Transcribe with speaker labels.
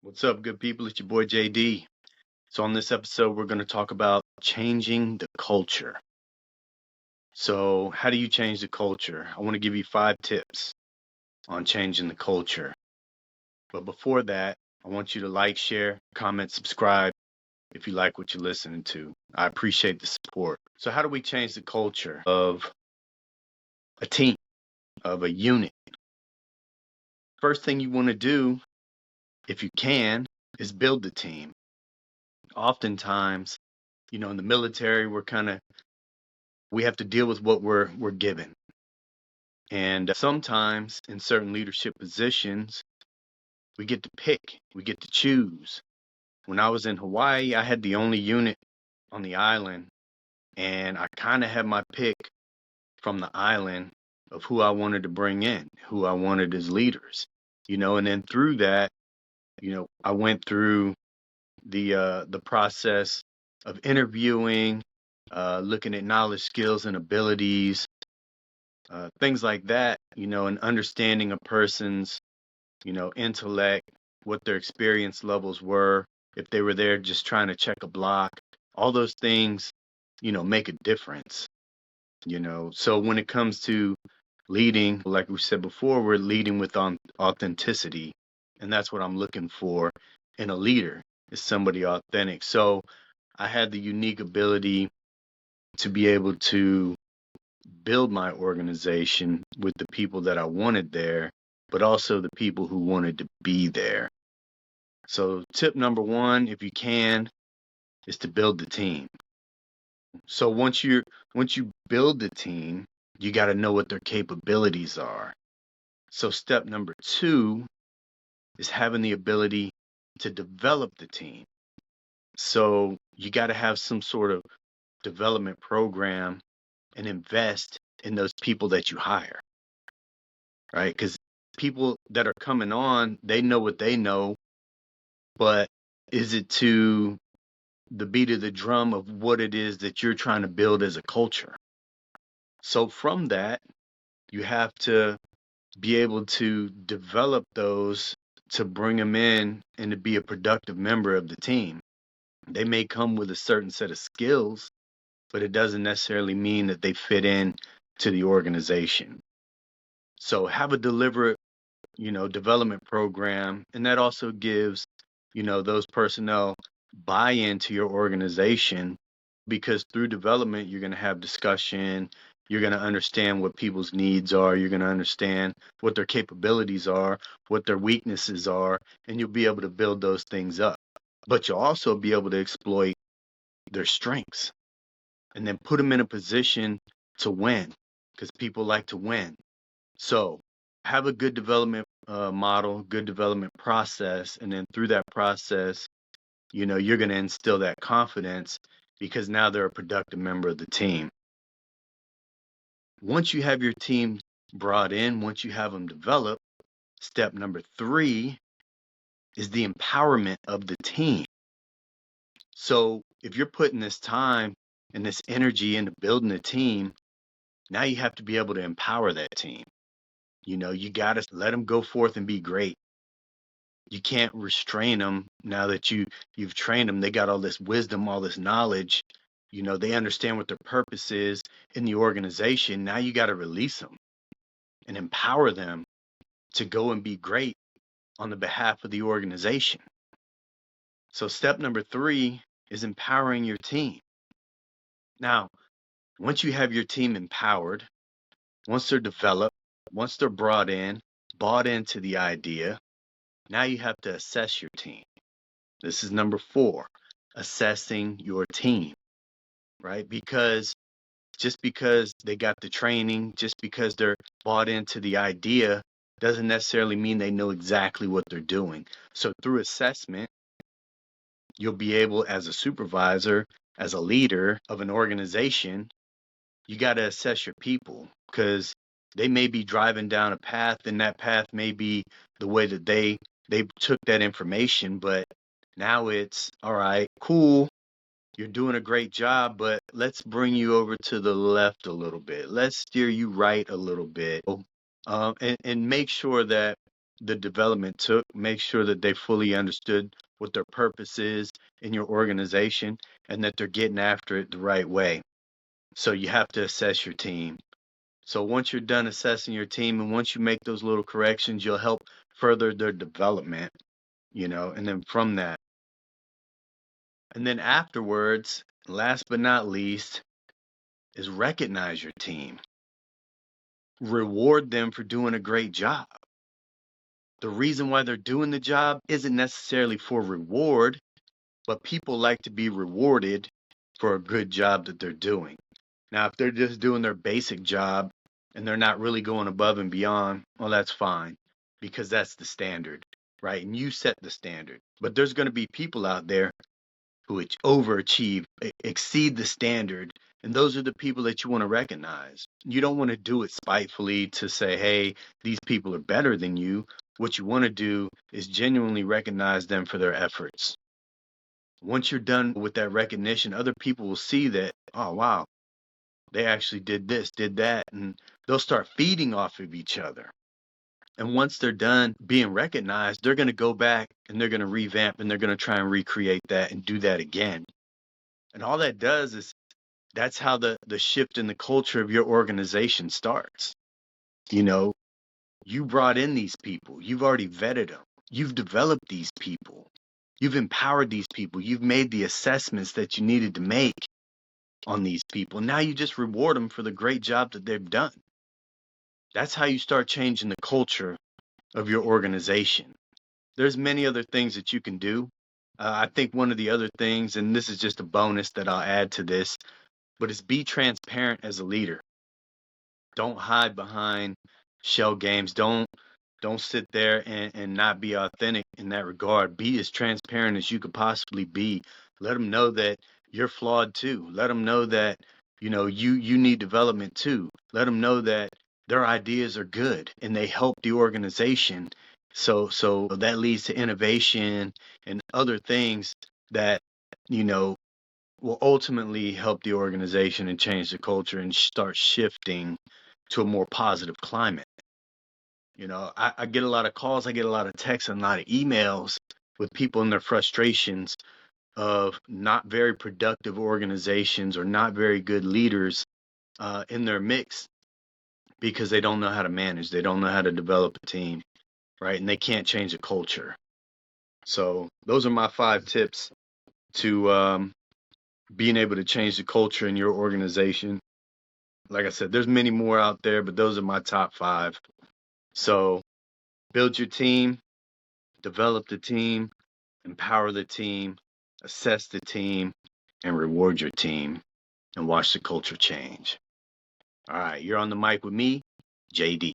Speaker 1: What's up, good people? It's your boy JD. So, on this episode, we're going to talk about changing the culture. So, how do you change the culture? I want to give you 5 tips on changing the culture. But before that, I want you to like, share, comment, subscribe if you like what you're listening to. I appreciate the support. So, how do we change the culture of a team, of a unit? First thing you want to do, if you can, is build the team. Oftentimes, in the military, we have to deal with what we're given. And sometimes in certain leadership positions, we get to pick, we get to choose. When I was in Hawaii, I had the only unit on the island, and I kind of had my pick from the island of who I wanted to bring in, who I wanted as leaders. And then through that, I went through the process of interviewing, looking at knowledge, skills, and abilities, things like that, and understanding a person's, intellect, what their experience levels were, if they were there just trying to check a block, all those things, make a difference, So when it comes to leading, like we said before, we're leading with authenticity. And that's what I'm looking for in a leader, is somebody authentic. So I had the unique ability to be able to build my organization with the people that I wanted there, but also the people who wanted to be there. So tip number 1, if you can, is to build the team. So once you build the team, you got to know what their capabilities are. So step number 2 is having the ability to develop the team. So you got to have some sort of development program and invest in those people that you hire, right? Because people that are coming on, they know what they know, but is it to the beat of the drum of what it is that you're trying to build as a culture? So from that, you have to be able to develop those to bring them in and to be a productive member of the team. They may come with a certain set of skills, but it doesn't necessarily mean that they fit in to the organization. So have a deliberate, development program, and that also gives, those personnel buy into your organization, because through development, you're going to have discussion. You're going to understand what people's needs are. You're going to understand what their capabilities are, what their weaknesses are, and you'll be able to build those things up. But you'll also be able to exploit their strengths and then put them in a position to win, because people like to win. So have a good development model, good development process, and then through that process, you're going to instill that confidence, because now they're a productive member of the team. Once you have your team brought in, once you have them developed, step number 3 is the empowerment of the team. So if you're putting this time and this energy into building a team, now you have to be able to empower that team. You got to let them go forth and be great. You can't restrain them now that you've trained them. They got all this wisdom, all this knowledge. They understand what their purpose is in the organization. Now you got to release them and empower them to go and be great on the behalf of the organization. So step number 3 is empowering your team. Now, once you have your team empowered, once they're developed, once they're brought in, bought into the idea, now you have to assess your team. This is number 4, assessing your team, right? Because just because they got the training, just because they're bought into the idea, doesn't necessarily mean they know exactly what they're doing. So through assessment, you'll be able, as a supervisor, as a leader of an organization, you got to assess your people, because they may be driving down a path, and that path may be the way that they took that information, but now it's all right, cool, you're doing a great job, but let's bring you over to the left a little bit. Let's steer you right a little bit, and make sure that the development took, make sure that they fully understood what their purpose is in your organization and that they're getting after it the right way. So you have to assess your team. So once you're done assessing your team and once you make those little corrections, you'll help further their development, and then from that. And then afterwards, last but not least, is recognize your team. Reward them for doing a great job. The reason why they're doing the job isn't necessarily for reward, but people like to be rewarded for a good job that they're doing. Now, if they're just doing their basic job and they're not really going above and beyond, well, that's fine because that's the standard, right? And you set the standard. But there's going to be people out there who overachieve, exceed the standard. And those are the people that you want to recognize. You don't want to do it spitefully to say, hey, these people are better than you. What you want to do is genuinely recognize them for their efforts. Once you're done with that recognition, other people will see that, oh, wow, they actually did this, did that, and they'll start feeding off of each other. And once they're done being recognized, they're going to go back and they're going to revamp and they're going to try and recreate that and do that again. And all that does is that's how the shift in the culture of your organization starts. You brought in these people, you've already vetted them, you've developed these people, you've empowered these people, you've made the assessments that you needed to make on these people. Now you just reward them for the great job that they've done. That's how you start changing the culture of your organization. There's many other things that you can do. I think one of the other things, and this is just a bonus that I'll add to this, but it's be transparent as a leader. Don't hide behind shell games. Don't sit there and not be authentic in that regard. Be as transparent as you could possibly be. Let them know that you're flawed too. Let them know that you need development too. Let them know that their ideas are good and they help the organization. So that leads to innovation and other things that will ultimately help the organization and change the culture and start shifting to a more positive climate. I get a lot of calls, I get a lot of texts and a lot of emails with people and their frustrations of not very productive organizations or not very good leaders in their mix because they don't know how to manage. They don't know how to develop a team, right? And they can't change the culture. So those are my 5 tips to being able to change the culture in your organization. Like I said, there's many more out there, but those are my top 5. So build your team, develop the team, empower the team, assess the team, and reward your team, and watch the culture change. All right, you're on the mic with me, JD.